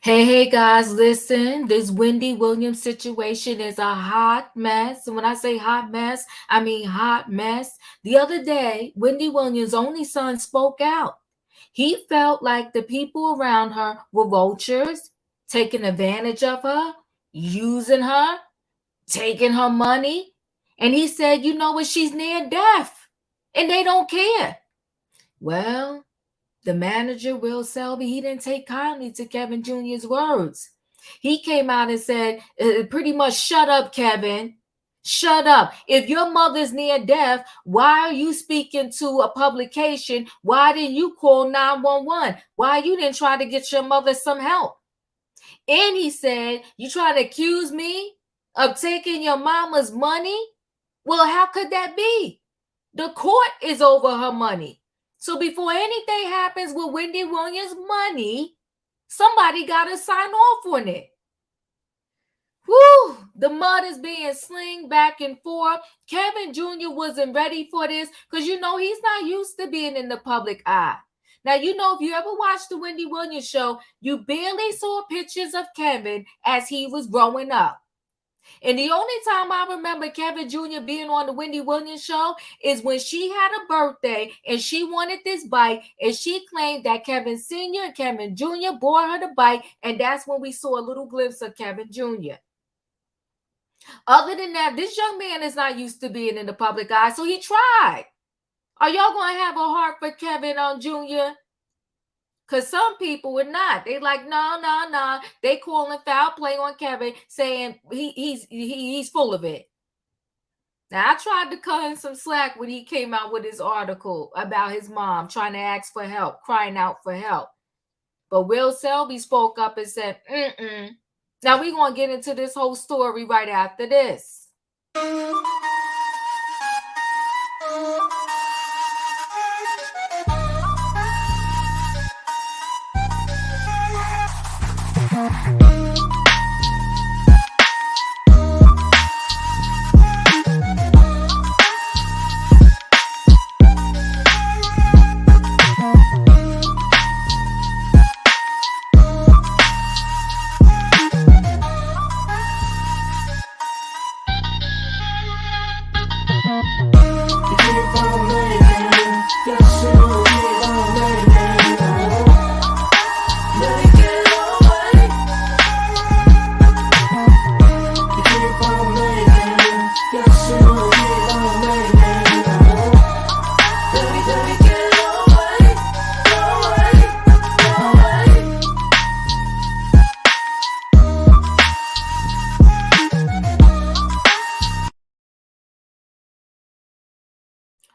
Hey guys, listen. This Wendy Williams situation is a hot mess. And when I say hot mess, I mean hot mess. The other day, Wendy Williams' only son spoke out. He felt like the people around her were vultures, taking advantage of her, using her, taking her money. And he said, you know what, she's near death. And they don't care. Well, the manager, Will Selby, he didn't take kindly to Kevin Jr.'s words. He came out and said, pretty much, shut up, Kevin. Shut up. If your mother's near death, why are you speaking to a publication? Why didn't you call 911? Why you didn't try to get your mother some help? And he said, you try to accuse me of taking your mama's money? Well, how could that be? The court is over her money. So before anything happens with Wendy Williams' money, somebody got to sign off on it. Whew, the mud is being slinged back and forth. Kevin Jr. wasn't ready for this because, he's not used to being in the public eye. Now, if you ever watched the Wendy Williams show, you barely saw pictures of Kevin as he was growing up. And the only time I remember Kevin Jr. being on the Wendy Williams show is when she had a birthday and she wanted this bike, and she claimed that Kevin Sr. and Kevin Jr. bought her the bike, and that's when we saw a little glimpse of Kevin Jr. Other than that, this young man is not used to being in the public eye, so he tried. Are y'all going to have a heart for Kevin Jr.? Because some people would not. They like, no. They calling foul play on Kevin, saying he's full of it. Now, I tried to cut him some slack when he came out with his article about his mom trying to ask for help, crying out for help. But Will Selby spoke up and said, Now, we're going to get into this whole story right after this.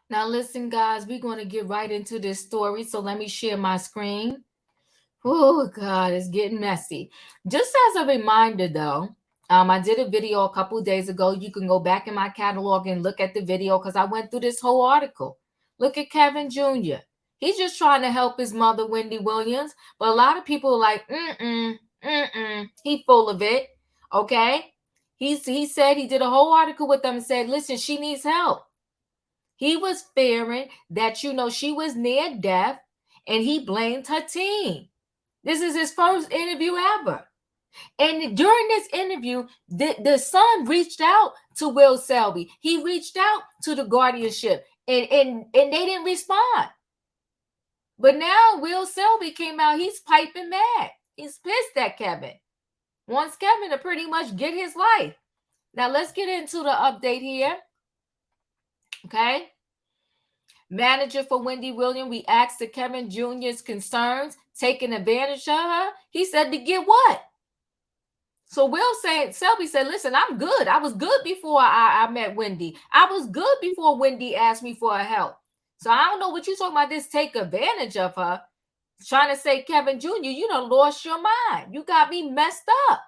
Now, listen, guys, we're going to get right into this story. So let me share my screen. Oh, God, it's getting messy. Just as a reminder, though, I did a video a couple days ago. You can go back in my catalog and look at the video because I went through this whole article. Look at Kevin Jr. He's just trying to help his mother, Wendy Williams. But a lot of people are like, he full of it. Okay? He said he did a whole article with them and said, listen, she needs help. He was fearing that, she was near death, and he blamed her team. This is his first interview ever. And during this interview, the son reached out to Will Selby. He reached out to the guardianship, and they didn't respond. But now Will Selby came out. He's piping mad. He's pissed at Kevin. Wants Kevin to pretty much get his life. Now, let's get into the update here. Okay. Manager for Wendy Williams reacts to Kevin Jr.'s concerns, taking advantage of her. He said to get what? So Selby said, listen, I'm good. I was good before I met Wendy. I was good before Wendy asked me for her help. So I don't know what you're talking about, this take advantage of her. Trying to say, Kevin Jr., you done lost your mind. You got me messed up.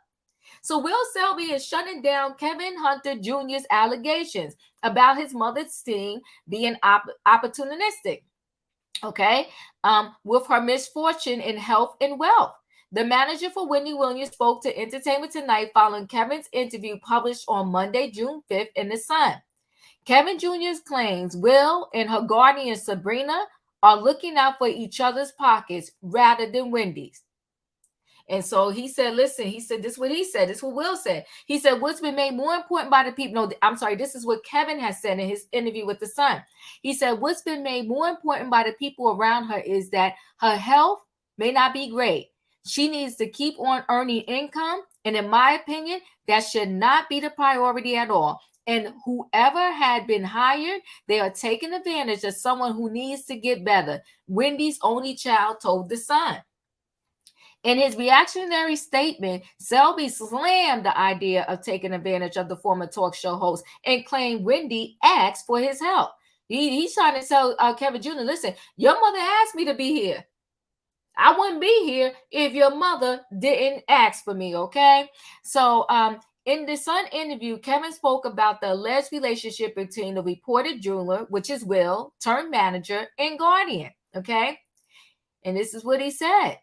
So Will Selby is shutting down Kevin Hunter Jr.'s allegations about his mother's team being opportunistic, okay, with her misfortune in health and wealth. The manager for Wendy Williams spoke to Entertainment Tonight following Kevin's interview published on Monday, June 5th in The Sun. Kevin Jr.'s claims Will and her guardian Sabrina are looking out for each other's pockets rather than Wendy's. And so he said, listen, he said, this is what he said. This is what Will said. He said, what's been made more important by the people. No, I'm sorry. This is what Kevin has said in his interview with The Sun. He said, what's been made more important by the people around her is that her health may not be great. She needs to keep on earning income. And in my opinion, that should not be the priority at all. And whoever had been hired, they are taking advantage of someone who needs to get better. Wendy's only child told The Sun. In his reactionary statement, Shelby slammed the idea of taking advantage of the former talk show host and claimed Wendy asked for his help. He's trying to tell Kevin Jr., listen, your mother asked me to be here. I wouldn't be here if your mother didn't ask for me, okay? So in the Sun interview, Kevin spoke about the alleged relationship between the reported jeweler, which is Will, turned manager, and guardian, okay? And this is what he said.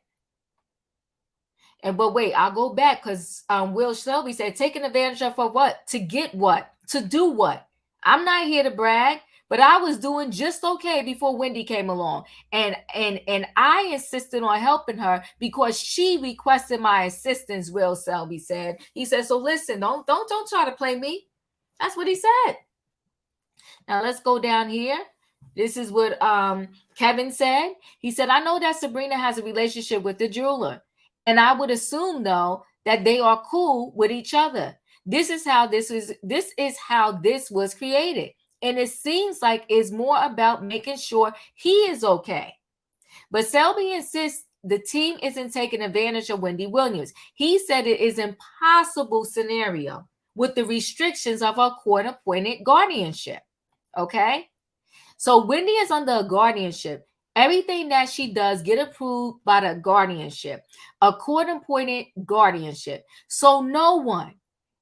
But wait, I'll go back because Will Shelby said, taking advantage of for what? To get what? To do what? I'm not here to brag, but I was doing just okay before Wendy came along. And I insisted on helping her because she requested my assistance, Will Shelby said. He said, so listen, don't try to play me. That's what he said. Now let's go down here. This is what Kevin said. He said, I know that Sabrina has a relationship with the jeweler. And I would assume, though, that they are cool with each other. This is how this was created. And it seems like it's more about making sure he is okay. But Shelby insists the team isn't taking advantage of Wendy Williams. He said it is an impossible scenario with the restrictions of her court-appointed guardianship. Okay? So Wendy is under a guardianship. Everything that she does get approved by the guardianship, a court-appointed guardianship. So no one,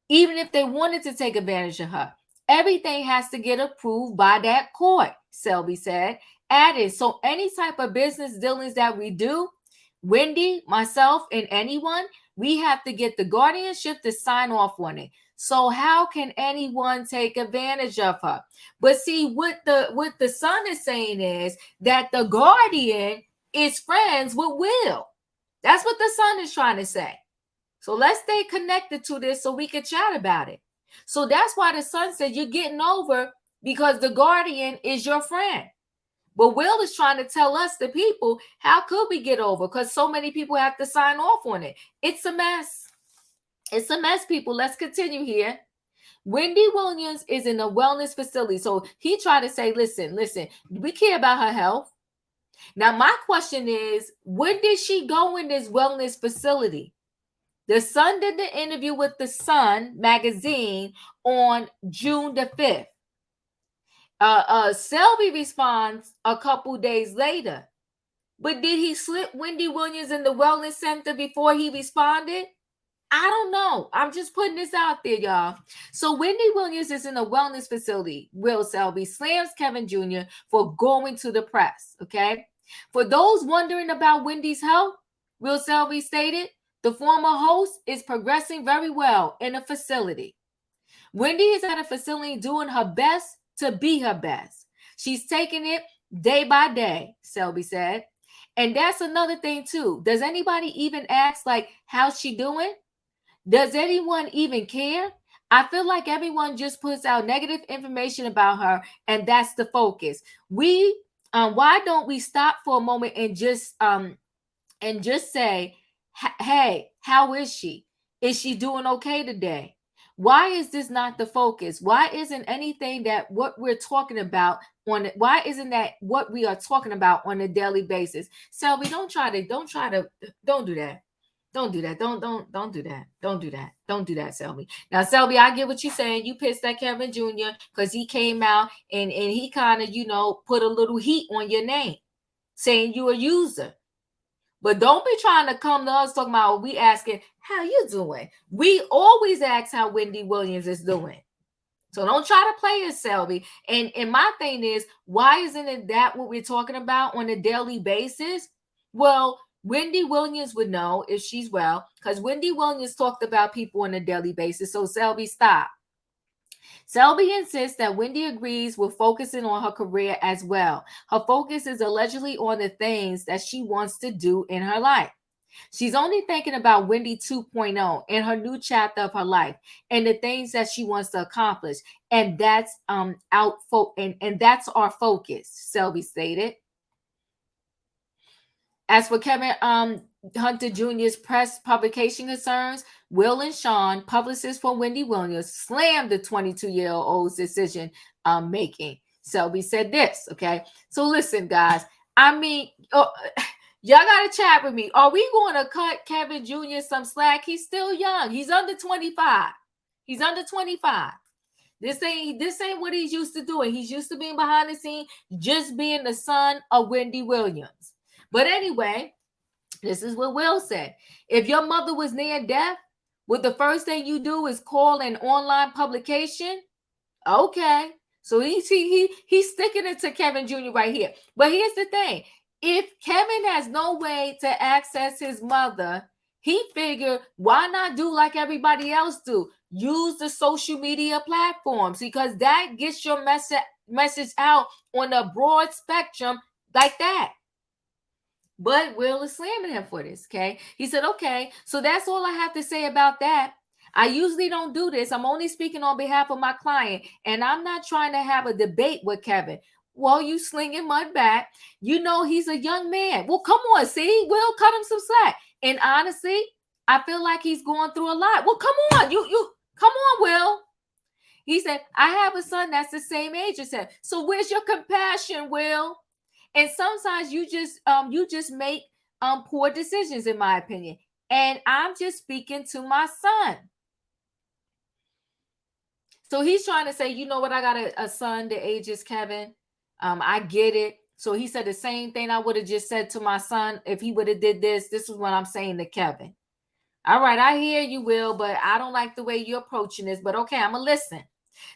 even if they wanted to take advantage of her, everything has to get approved by that court, Shelby said. Added, so any type of business dealings that we do, Wendy, myself, and anyone, we have to get the guardianship to sign off on it. So how can anyone take advantage of her? But see, what the Sun is saying is that the guardian is friends with Will. That's what the Sun is trying to say. So let's stay connected to this so we can chat about it. So that's why the Sun said you're getting over because the guardian is your friend. But Will is trying to tell us, the people, how could we get over? Because so many people have to sign off on it. It's a mess. It's a mess, people. Let's continue here. Wendy Williams is in a wellness facility. So he tried to say, listen, we care about her health. Now, my question is, when did she go in this wellness facility? The Sun did the interview with the Sun magazine on June the 5th. Shelby responds a couple days later. But did he slip Wendy Williams in the wellness center before he responded? I don't know. I'm just putting this out there, y'all. So Wendy Williams is in a wellness facility. Will Shelby slams Kevin Jr. for going to the press, okay? For those wondering about Wendy's health, Will Shelby stated, the former host is progressing very well in a facility. Wendy is at a facility doing her best to be her best. She's taking it day by day, Shelby said. And that's another thing, too. Does anybody even ask, like, how's she doing? Does anyone even care? I feel like everyone just puts out negative information about her, and that's the focus. Why don't we stop for a moment and just say, hey, how is she? Is she doing okay today? Why is this not the focus? Why isn't anything that what we're talking about why isn't that what we are talking about on a daily basis? Shelby, don't do that. Don't do that. Don't do that. Don't do that, Shelby. Now, Shelby, I get what you're saying. You pissed at Kevin Jr. because he came out and he kind of, put a little heat on your name, saying you're a user. But don't be trying to come to us talking about we asking, how you doing? We always ask how Wendy Williams is doing. So don't try to play it, Shelby. And my thing is, why isn't it that what we're talking about on a daily basis? Well, Wendy Williams would know if she's well, because Wendy Williams talked about people on a daily basis. So Shelby, stop. Shelby insists that Wendy agrees with focusing on her career as well. Her focus is allegedly on the things that she wants to do in her life. She's only thinking about Wendy 2.0 and her new chapter of her life and the things that she wants to accomplish. And that's and that's our focus, Shelby stated. As for Kevin Hunter Jr.'s press publication concerns, Will and Sean, publicists for Wendy Williams, slammed the 22-year-old's decision making. Shelby said this, okay? So listen, guys. I mean, y'all got to chat with me. Are we going to cut Kevin Jr. some slack? He's still young. He's under 25. He's under 25. This ain't what he's used to doing. He's used to being behind the scene, just being the son of Wendy Williams. But anyway, this is what Will said. If your mother was near death, what the first thing you do is call an online publication? Okay. So he's sticking it to Kevin Jr. right here. But here's the thing. If Kevin has no way to access his mother, he figured, why not do like everybody else do? Use the social media platforms, because that gets your message out on a broad spectrum like that. But Will is slamming him for this, okay? He said, okay, so that's all I have to say about that. I usually don't do this. I'm only speaking on behalf of my client, and I'm not trying to have a debate with Kevin. Well, you slinging mud back. You know he's a young man. Well, come on, see? Will, cut him some slack. And honestly, I feel like he's going through a lot. Well, come on. You come on, Will. He said, I have a son that's the same age as him. So where's your compassion, Will? And sometimes you just make poor decisions, in my opinion. And I'm just speaking to my son. So he's trying to say, you know what? I got a son the age is Kevin. I get it. So he said the same thing I would have just said to my son if he would have did this. This is what I'm saying to Kevin. All right, I hear you, Will, but I don't like the way you're approaching this. But okay, I'm going to listen.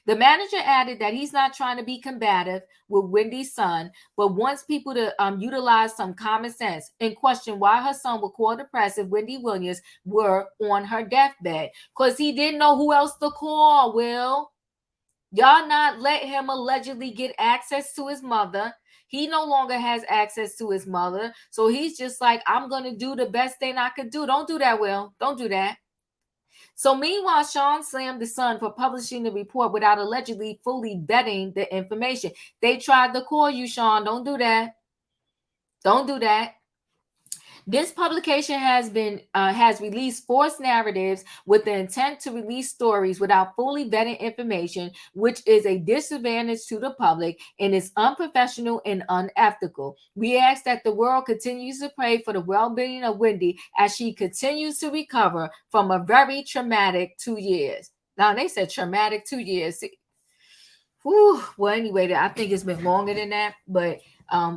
The manager added that he's not trying to be combative with Wendy's son, but wants people to utilize some common sense and question why her son would call the press if Wendy Williams were on her deathbed. Because he didn't know who else to call, Will. Y'all not let him allegedly get access to his mother. He no longer has access to his mother. So he's just like, I'm going to do the best thing I could do. Don't do that, Will. Don't do that. So meanwhile, Sean slammed the Sun for publishing the report without allegedly fully vetting the information. They tried to call you, Sean. Don't do that. Don't do that. This publication has released false narratives with the intent to release stories without fully vetting information, which is a disadvantage to the public and is unprofessional and unethical. We ask that the world continues to pray for the well-being of Wendy as she continues to recover from a very traumatic 2 years. Now, they said traumatic 2 years. Whew. Well, anyway, I think it's been longer than that, but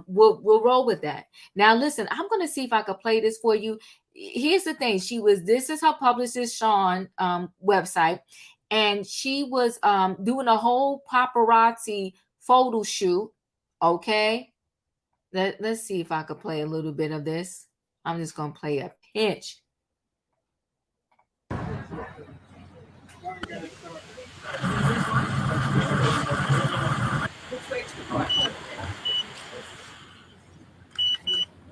we'll roll with that. Now, listen, I'm going to see if I could play this for you. Here's the thing. This is her publicist, Sean, website, and she was doing a whole paparazzi photo shoot. Okay. Let's see if I could play a little bit of this. I'm just going to play a pinch.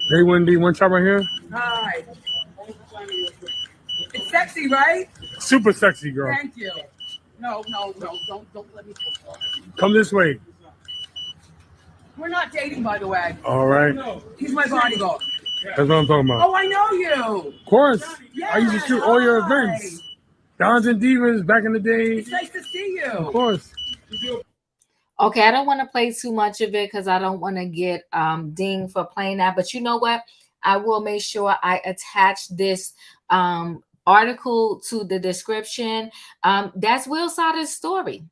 Hey, Wendy, one shot right here. Hi. It's sexy, right? Super sexy, girl. Thank you. No, don't let me. Come this way. We're not dating, by the way. All right. He's my bodyguard. That's what I'm talking about. Oh, I know you. Of course. Yeah, I used to shoot all your hi. events. Dons and Divas back in the day. It's nice to see you. Of course. Okay, I don't want to play too much of it because I don't want to get dinged for playing that. But you know what? I will make sure I attach this article to the description. That's Will's side of the story.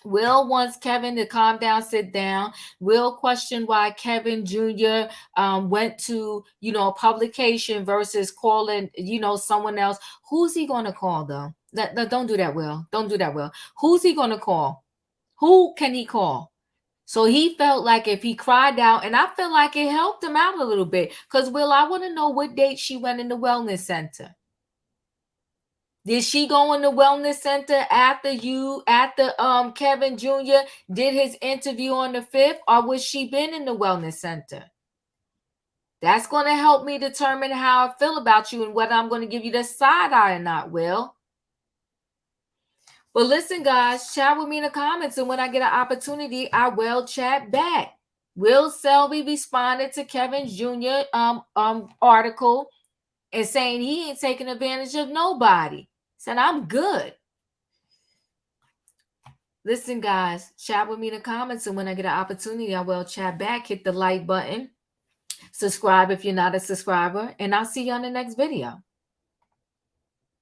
Will wants Kevin to calm down, sit down. Will questioned why Kevin Jr. Went to, a publication versus calling, someone else. Who's he going to call, though? Don't do that, Will. Don't do that, Will. Who's he going to call? Who can he call? So he felt like if he cried out, and I feel like it helped him out a little bit. Because, Will, I want to know what date she went in the wellness center. Did she go in the wellness center after Kevin Jr. did his interview on the 5th, or was she been in the wellness center? That's going to help me determine how I feel about you and whether I'm going to give you the side eye or not, Will. But listen, guys, chat with me in the comments, and when I get an opportunity, I will chat back. Will Shelby responded to Kevin Jr. Article and saying he ain't taking advantage of nobody. Said, I'm good. Listen, guys, chat with me in the comments, and when I get an opportunity, I will chat back. Hit the like button. Subscribe if you're not a subscriber, and I'll see you on the next video.